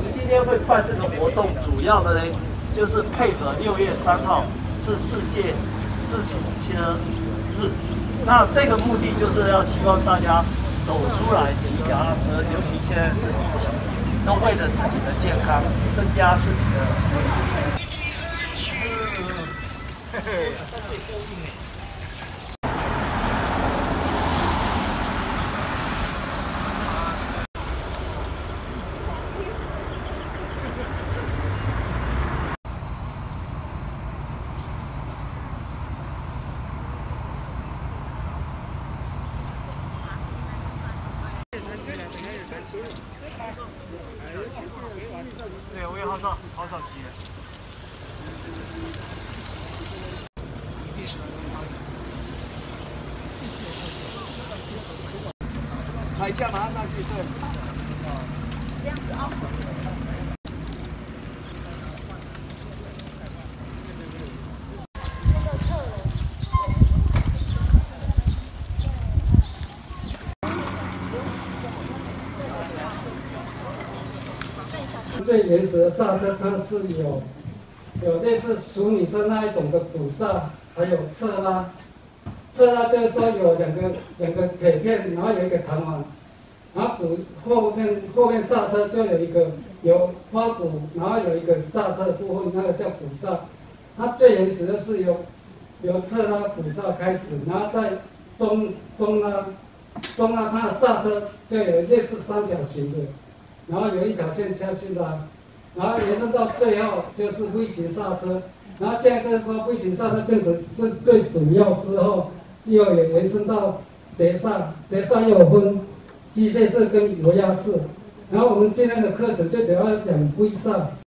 们今天会办这个活动，主要的呢就是配合6月3号是世界自行车日。那这个目的就是要希望大家走出来骑脚踏车，尤其现在是疫情，都为了自己的健康，增加自己的。嘿嘿，这最够硬哎。 对，我也好少骑。踩一下马上上去，对。这样子啊。最原始的刹车，它是有类似淑女生那一种的补刹，还有侧拉。侧拉就是说有两个铁片，然后有一个弹簧，然后后面刹车就有花鼓，然后有一个刹车的部分，那个叫补刹。它最原始的是由侧拉补刹开始，然后再中拉它的刹车就有类似三角形的。 然后有一条线下去拉，然后延伸到最后就是微型刹车，然后现在就是说微型刹车变成是最主要之后，又有延伸到碟刹，碟刹又有分机械式跟油压式，然后我们今天的课程最主要讲微刹。